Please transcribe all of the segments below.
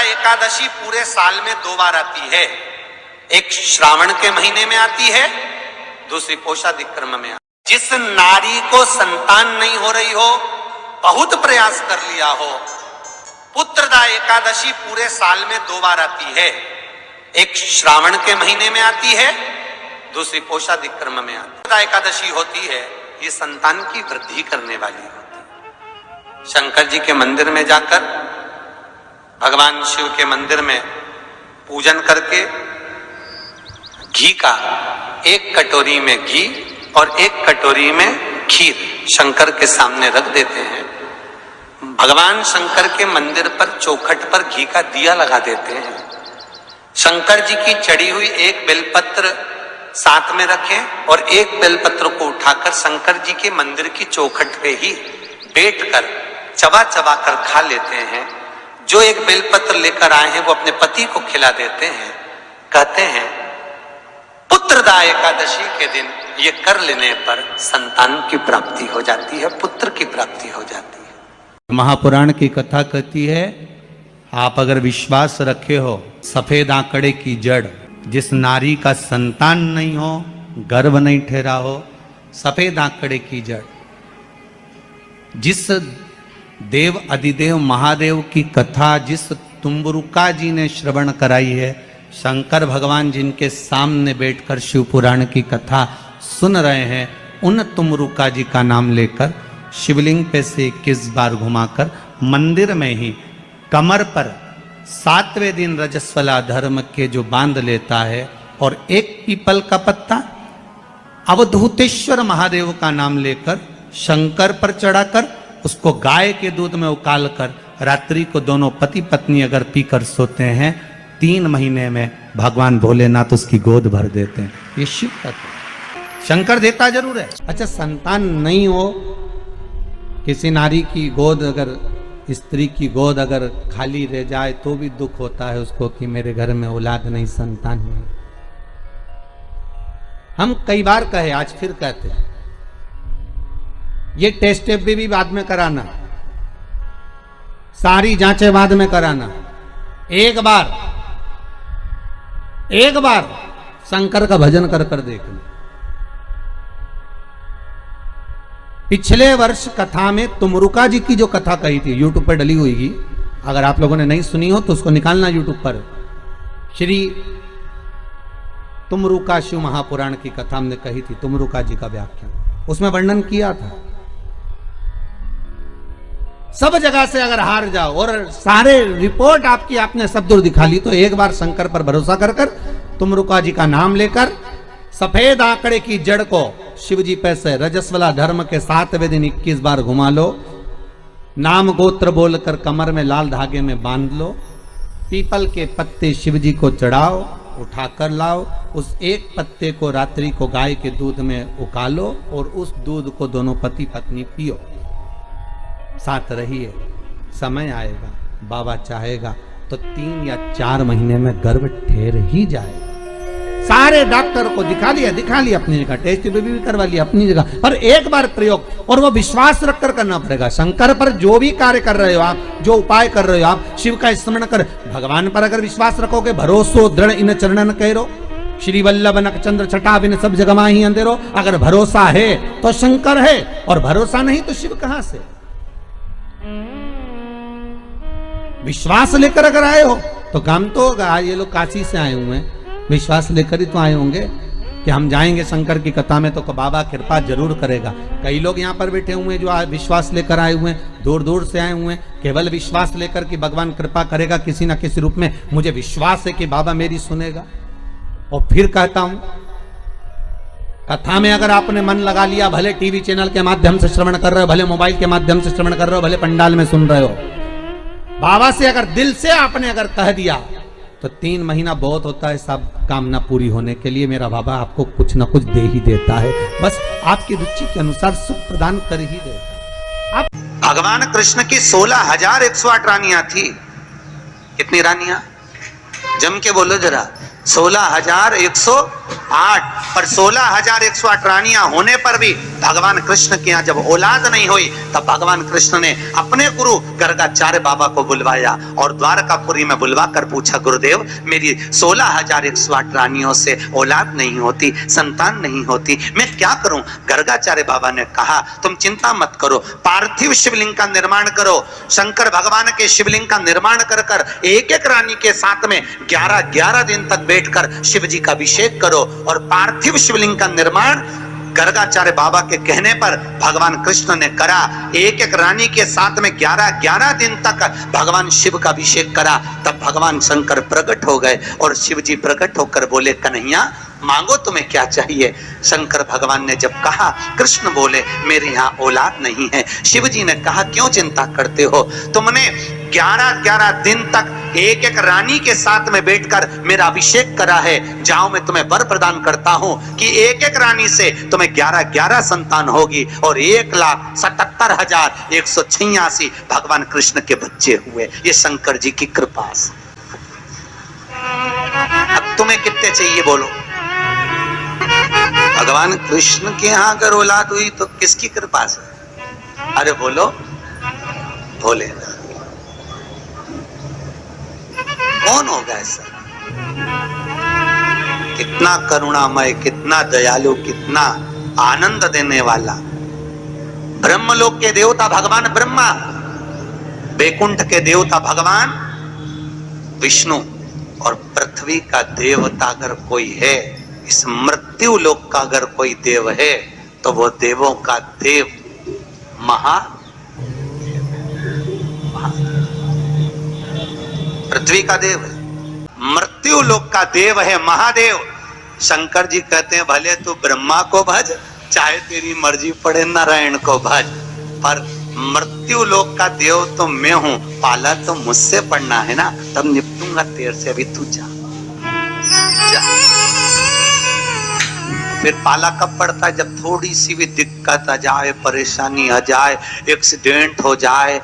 एकादशी पूरे साल में 2 बार आती है। एक श्रावण के महीने में आती है, दूसरी पोषादिक क्रम में आती है। जिस नारी को संतान नहीं हो रही हो, बहुत प्रयास कर लिया हो, पुत्रदा एकादशी पूरे साल में 2 बार आती है। एक श्रावण के महीने में आती है, दूसरी पोषादिक क्रम में आती है। पुत्रदा एकादशी होती है, ये संतान की वृद्धि करने वाली होती है। शंकर जी के मंदिर में जाकर, भगवान शिव के मंदिर में पूजन करके घी का 1 कटोरी में घी और 1 कटोरी में खीर शंकर के सामने रख देते हैं। भगवान शंकर के मंदिर पर चौखट पर घी का दिया लगा देते हैं। शंकर जी की चढ़ी हुई 1 बेलपत्र साथ में रखें और 1 बेलपत्र को उठाकर शंकर जी के मंदिर की चौखट पे ही बैठकर चबा चबा कर खा लेते हैं। जो 1 बेलपत्र लेकर आए हैं वो अपने पति को खिला देते हैं। कहते हैं पुत्रदा एकादशी के दिन ये कर लेने पर संतान की प्राप्ति हो जाती है, पुत्र की प्राप्ति हो जाती है। महापुराण की कथा कहती है, आप अगर विश्वास रखे हो, सफेद आंकड़े की जड़, जिस नारी का संतान नहीं हो, गर्भ नहीं ठहरा हो, सफेद आंकड़े की जड़, जिस देव अधिदेव महादेव की कथा जिस तुम्बरुका जी ने श्रवण कराई है, शंकर भगवान जिनके सामने बैठकर शिव पुराण की कथा सुन रहे हैं, उन तुम्बरुका जी का नाम लेकर शिवलिंग पे से 21 बार घुमाकर मंदिर में ही कमर पर 7वें दिन रजस्वला धर्म के जो बांध लेता है और 1 पीपल का पत्ता अवधूतेश्वर महादेव का नाम लेकर शंकर पर चढ़ाकर उसको गाय के दूध में उकाल कर रात्रि को दोनों पति पत्नी अगर पीकर सोते हैं, 3 महीने में भगवान भोलेनाथ उसकी गोद भर देते हैं। ये शिव तत्व। शंकर देता जरूर है। अच्छा, संतान नहीं हो, किसी नारी की गोद अगर, स्त्री की गोद अगर खाली रह जाए तो भी दुख होता है उसको कि मेरे घर में औलाद नहीं, संतान नहीं। हम कई बार कहे, आज फिर कहते हैं, ये टेस्ट भी बाद में कराना, सारी जांचें बाद में कराना। एक बार शंकर का भजन कर कर देखना। पिछले वर्ष कथा में तुमरुका जी की जो कथा कही थी, यूट्यूब पर डली हुई, अगर आप लोगों ने नहीं सुनी हो तो उसको निकालना यूट्यूब पर। श्री तुमरुका शिव महापुराण की कथा हमने कही थी, तुमरुका जी का व्याख्यान, उसमें वर्णन किया था। सब जगह से अगर हार जाओ और सारे रिपोर्ट आपने सब दूर दिखा ली, तो एक बार शंकर पर भरोसा कर कर तुमरुका जी का नाम लेकर सफेद आंकड़े की जड़ को शिव जी पे से रजस्वला धर्म के 7वें दिन 21 बार घुमा लो, नाम गोत्र बोलकर कमर में लाल धागे में बांध लो, पीपल के पत्ते शिव जी को चढ़ाओ, उठाकर लाओ, उस 1 पत्ते को रात्रि को गाय के दूध में उकालो और उस दूध को दोनों पति पत्नी पियो, साथ रहिए। समय आएगा, बाबा चाहेगा तो 3 या 4 महीने में गर्भ ठहर ही जाएगा। सारे डॉक्टर को दिखा लिया अपनी जगह, टेस्ट भी करवा लिया अपनी जगह, पर एक बार प्रयोग, और वो विश्वास रखकर करना पड़ेगा। शंकर पर जो भी कार्य कर रहे हो आप, जो उपाय कर रहे हो आप, शिव का स्मरण कर, भगवान पर अगर विश्वास रखोगे, भरोसो दृढ़ इन चरणन कहो, श्री वल्लभ नक चंद्र छटा बिन सब जगमा ही अंधेरो। अगर भरोसा है तो शंकर है, और भरोसा नहीं तो शिव कहां से। विश्वास लेकर अगर आए हो तो काम तो होगा। ये लोग काशी से आए हुए हैं, विश्वास लेकर ही तो आए होंगे कि हम जाएंगे शंकर की कथा में तो बाबा कृपा जरूर करेगा। कई लोग यहाँ पर बैठे हुए हैं जो विश्वास लेकर आए हुए हैं, दूर दूर से आए हुए हैं, केवल विश्वास लेकर कि भगवान कृपा करेगा किसी ना किसी रूप में, मुझे विश्वास है कि बाबा मेरी सुनेगा। और फिर कहता हूं, कथा में अगर आपने मन लगा लिया, भले टीवी चैनल के माध्यम से श्रवण कर रहे हो, भले मोबाइल के माध्यम से श्रवण कर रहे हो, भले पंडाल में सुन रहे हो, बाबा से अगर दिल से आपने अगर कह दिया तो 3 महीना बहुत होता है सब कामना पूरी होने के लिए। मेरा बाबा आपको कुछ ना कुछ दे ही देता है, बस आपकी रुचि के अनुसार सुख प्रदान कर ही देता है। भगवान कृष्ण की 16,108 रानियां थी। कितनी रानियां? जम के बोलो जरा। 16,108। पर 16,108 रानियां होने पर भी भगवान कृष्ण के यहाँ जब औलाद नहीं हुई तब भगवान कृष्ण ने अपने गुरु गर्गाचार्य बाबा को बुलवाया और द्वारकापुरी में बुलवा कर पूछा, गुरुदेव मेरी 16,108 रानियों से औलाद नहीं होती, संतान नहीं होती, मैं क्या करूं? गर्गाचार्य बाबा ने कहा, तुम चिंता मत करो, पार्थिव शिवलिंग का निर्माण करो। शंकर भगवान के शिवलिंग का निर्माण कर कर एक एक रानी के साथ में 11-11 दिन तक बैठकर शिव जी का अभिषेक करो। और पार्थिव शिवलिंग का निर्माण गर्गाचार्य बाबा के कहने पर भगवान कृष्ण ने करा। एक एक रानी के साथ में 11-11 दिन तक भगवान शिव का अभिषेक करा। तब भगवान शंकर प्रकट हो गए और शिव जी प्रकट होकर बोले, कन्हैया मांगो तुम्हें क्या चाहिए? शंकर भगवान ने जब कहा, कृष्ण बोले मेरे यहाँ औलाद नहीं है। शिव जी ने कहा, क्यों चिंता करते हो? तुमने 11-11 दिन तक एक एक रानी के साथ में बैठकर मेरा अभिषेक करा है। जाओ मैं तुम्हें वर प्रदान करता हूं कि एक एक रानी से तुम्हें 11-11 संतान होगी और 1,77,186 भगवान कृष्ण के बच्चे हुए। ये शंकर जी की कृपा से। अब तुम्हें कितने चाहिए बोलो? भगवान कृष्ण के यहाँ अगर औलाद हुई तो किसकी कृपा से? अरे बोलो, भोले। कौन होगा ऐसा? कितना करुणामय, कितना दयालु, कितना आनंद देने वाला। ब्रह्मलोक के देवता भगवान ब्रह्मा, बैकुंठ के देवता भगवान विष्णु, और पृथ्वी का देवता अगर कोई है, इस मृत्यु लोक का अगर कोई देव है तो वो देवों का देव पृथ्वी का देव है, मृत्यु लोक का देव है महादेव। शंकर जी कहते हैं, भले तू ब्रह्मा को भज, चाहे तेरी मर्जी पड़े नारायण को भज, पर मृत्यु लोक का देव तो मैं हूं, पाला तो मुझसे पड़ना है ना, तब निपटूंगा तेरे से। अभी तू जा। फिर पाला कब पड़ता है? जब थोड़ी सी भी दिक्कत आ जाए, परेशानी आ जाए, एक्सीडेंट हो जाए,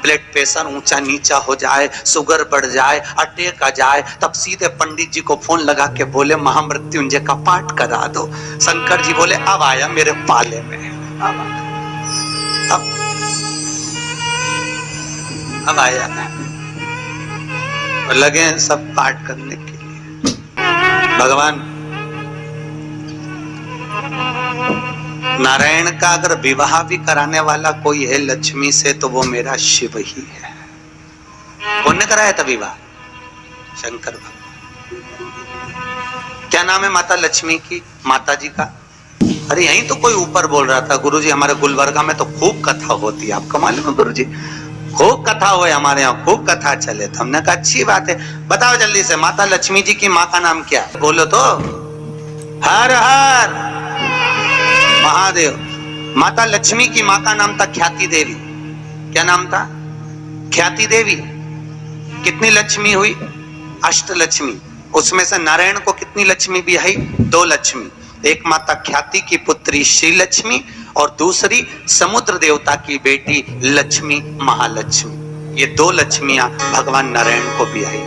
ब्लड प्रेशर ऊंचा नीचा हो जाए, शुगर बढ़ जाए, अटैक आ जाए, तब सीधे पंडित जी को फोन लगा के बोले महामृत्युंजय का पाठ करा दो। शंकर जी बोले अब आया मेरे पाले में, अब आया। और लगे हैं सब पाठ करने के लिए। भगवान नारायण का अगर विवाह भी कराने वाला कोई है लक्ष्मी से तो वो मेरा शिव ही है। कौन ने कराया था विवाह? शंकर भगवान। क्या नाम है माता लक्ष्मी की, माता जी का? अरे यहीं तो कोई ऊपर बोल रहा था, गुरुजी हमारे गुलबर्गा में तो खूब कथा होती है। आपका मालूम है गुरुजी? खूब कथा हुए हमारे यहाँ, खूब कथा चले। तो हमने कहा अच्छी बात है, बताओ जल्दी से माता लक्ष्मी जी की माँ का नाम क्या है? बोलो तो। हर हर महादेव। माता लक्ष्मी की माँ का नाम था ख्याति देवी। क्या नाम था? ख्याति देवी। कितनी लक्ष्मी हुई? अष्टलक्ष्मी। उसमें से नारायण को कितनी लक्ष्मी भी आई? 2 लक्ष्मी। एक माता ख्याति की पुत्री श्री लक्ष्मी और दूसरी समुद्र देवता की बेटी लक्ष्मी महालक्ष्मी। ये 2 लक्ष्मियां भगवान नारायण को भी आई।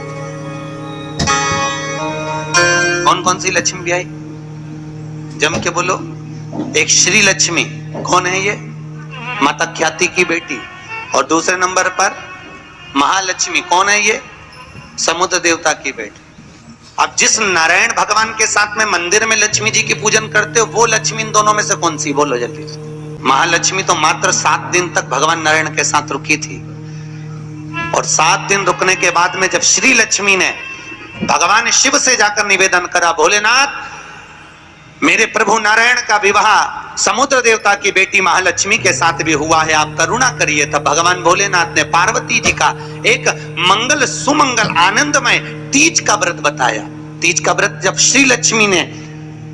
कौन कौन सी लक्ष्मी भी आई? जम के बोलो। एक श्री लक्ष्मी, कौन है ये? माता ख्याति की बेटी। और दूसरे नंबर पर महालक्ष्मी, कौन है ये? समुद्र देवता की बेटी। अब जिस नारायण भगवान के साथ में मंदिर में लक्ष्मी जी की पूजन करते हो, वो लक्ष्मी इन दोनों में से कौन सी? बोलो जल्दी से। महालक्ष्मी तो मात्र 7 दिन तक भगवान नारायण के साथ रुकी थी, और 7 दिन रुकने के बाद में जब श्री लक्ष्मी ने भगवान शिव से जाकर निवेदन करा, भोलेनाथ मेरे प्रभु नारायण का विवाह समुद्र देवता की बेटी महालक्ष्मी के साथ भी हुआ है, आप करुणा करिए। तब भगवान भोलेनाथ ने पार्वती जी का एक मंगल सुमंगल आनंदमय तीज का व्रत बताया। तीज का व्रत जब श्री लक्ष्मी ने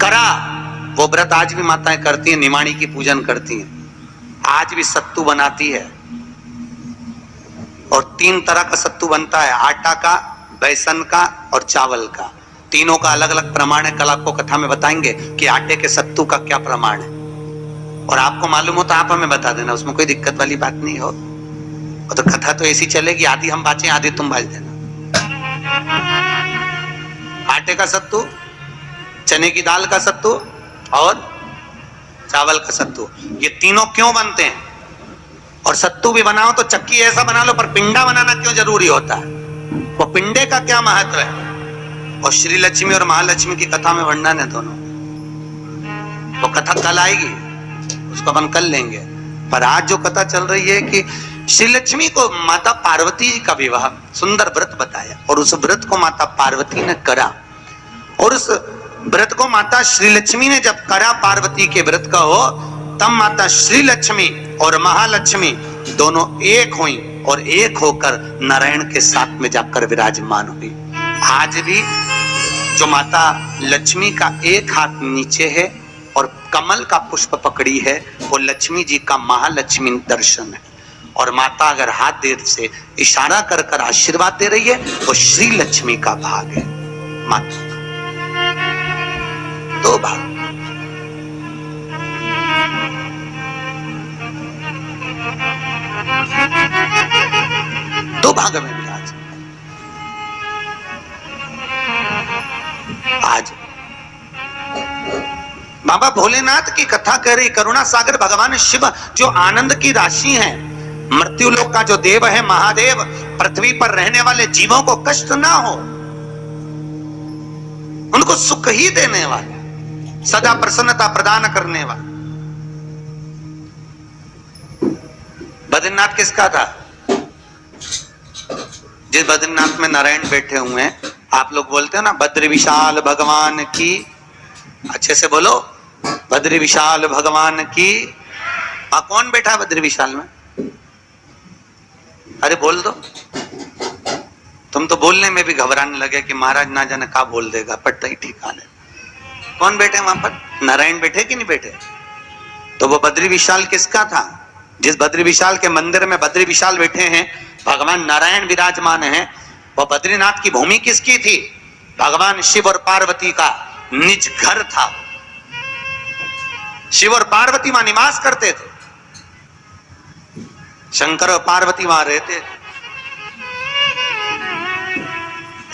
करा, वो व्रत आज भी माताएं करती हैं, निमाणी की पूजन करती हैं। आज भी सत्तू बनाती है, और 3 तरह का सत्तू बनता है, आटा का, बेसन का और चावल का। तीनों का अलग अलग प्रमाण है। कल आपको कथा में बताएंगे कि आटे के सत्तू का क्या प्रमाण है, और आपको मालूम हो तो आप हमें बता देना, उसमें कोई दिक्कत वाली बात नहीं हो। और तो कथा तो ऐसी चलेगी, आधी हम बाँचे आधी तुम बाज देना। आटे का सत्तू, चने की दाल का सत्तू और चावल का सत्तू, ये तीनों क्यों बनते हैं? और सत्तू भी बनाओ तो चक्की ऐसा बना लो, पर पिंडा बनाना क्यों जरूरी होता है? वो पिंडे का क्या महत्व है? और श्री लक्ष्मी और महालक्ष्मी की कथा में वर्णन है दोनों। वो कथा कल आएगी, उसको अपन कल लेंगे। पर आज जो कथा चल रही है कि श्री लक्ष्मी को माता पार्वती जी का विवाह, सुंदर व्रत बताया, और उस व्रत को माता पार्वती ने करा। और उस व्रत को माता श्री लक्ष्मी ने जब करा, पार्वती के व्रत का हो, तब माता श्री लक्ष्मी और महालक्ष्मी दोनों एक हुई और एक होकर नारायण के साथ में जाकर विराजमान हुई। आज भी जो माता लक्ष्मी का एक हाथ नीचे है और कमल का पुष्प पकड़ी है, वो लक्ष्मी जी का महालक्ष्मी दर्शन है। और माता अगर हाथ देर से इशारा कर कर आशीर्वाद दे रही है, वो श्री लक्ष्मी का भाग है। माता दो भाग, दो भाग में विराज। आज बाबा भोलेनाथ की कथा कह रही, करुणा सागर भगवान शिव जो आनंद की राशि हैं, मृत्यु लोक का जो देव है महादेव, पृथ्वी पर रहने वाले जीवों को कष्ट ना हो, उनको सुख ही देने वाले, सदा प्रसन्नता प्रदान करने वाले। बद्रीनाथ किसका था? जिस बद्रीनाथ में नारायण बैठे हुए हैं, आप लोग बोलते हो ना बद्री विशाल भगवान की, अच्छे से बोलो, बद्री विशाल भगवान की। कौन बैठा है बद्री विशाल में? अरे बोल दो। तुम तो बोलने में भी घबराने लगे कि महाराज ना जाने क्या बोल देगा, पट्टा ही ठिकाने। कौन बैठे वहां पर? नारायण बैठे कि नहीं बैठे? तो वो बद्री विशाल किसका था? जिस बद्री विशाल के मंदिर में बद्री विशाल बैठे हैं, भगवान नारायण विराजमान हैं, वो बद्रीनाथ की भूमि किसकी थी? भगवान शिव और पार्वती का निज घर था। शिव और पार्वती वहां निवास करते थे, शंकर और पार्वती वहां रहते थे।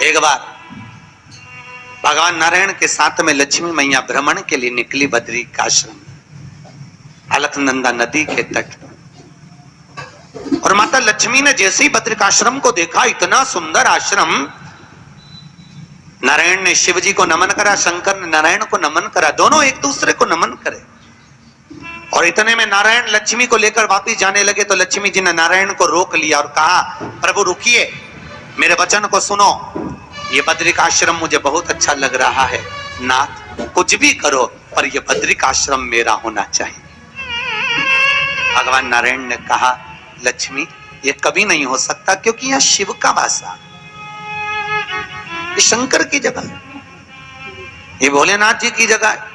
एक बार भगवान नारायण के साथ में लक्ष्मी मैया भ्रमण के लिए निकली बद्री का आश्रम, अलकनंदा नदी के तट। और माता लक्ष्मी ने जैसे ही बद्रिकाश्रम को देखा, इतना सुंदर आश्रम, नारायण ने शिव जी को नमन करा, शंकर ने नारायण को नमन करा, दोनों एक दूसरे को नमन करे। और इतने में नारायण लक्ष्मी को लेकर वापिस जाने लगे, तो लक्ष्मी जी ने नारायण को रोक लिया और कहा, प्रभु रुकिए, मेरे वचन को सुनो, ये बद्रिकाश्रम मुझे बहुत अच्छा लग रहा है, नाथ कुछ भी करो पर ये बद्रिकाश्रम मेरा होना चाहिए। भगवान नारायण ने कहा, लक्ष्मी ये कभी नहीं हो सकता, क्योंकि यह शिव का वासा, ये शंकर की जगह है, ये भोलेनाथ जी की जगह है।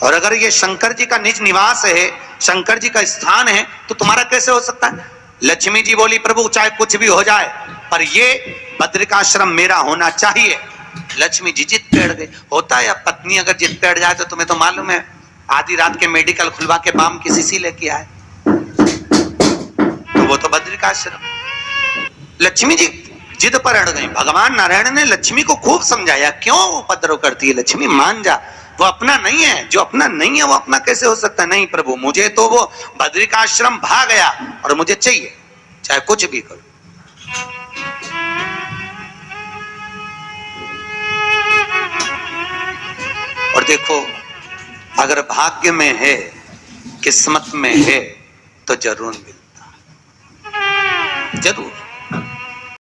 और अगर ये शंकर जी का निज निवास है, शंकर जी का स्थान है, तो तुम्हारा कैसे हो सकता है? लक्ष्मी जी बोली, प्रभु चाहे कुछ भी हो जाए पर ये बद्रिकाश्रम मेरा होना चाहिए। लक्ष्मी जी जिद पेड़ गए। होता है अब पत्नी अगर जिद पेड़ जाए तो तुम्हें तो मालूम है, आधी रात के मेडिकल खुलवा के बाम की शीशी लेके आए, तो वो तो बद्रिकाश्रम। लक्ष्मी जी जिद पर अड़ गई। भगवान नारायण ने लक्ष्मी को खूब समझाया, क्यों उपद्रव करती है लक्ष्मी, मान जा, वो अपना नहीं है, जो अपना नहीं है वो अपना कैसे हो सकता है? नहीं प्रभु, मुझे तो वो बद्रिकाश्रम भाग गया और मुझे चाहिए, चाहे कुछ भी करो। और देखो, अगर भाग्य में है, किस्मत में है, तो जरूर मिलता है, जरूर।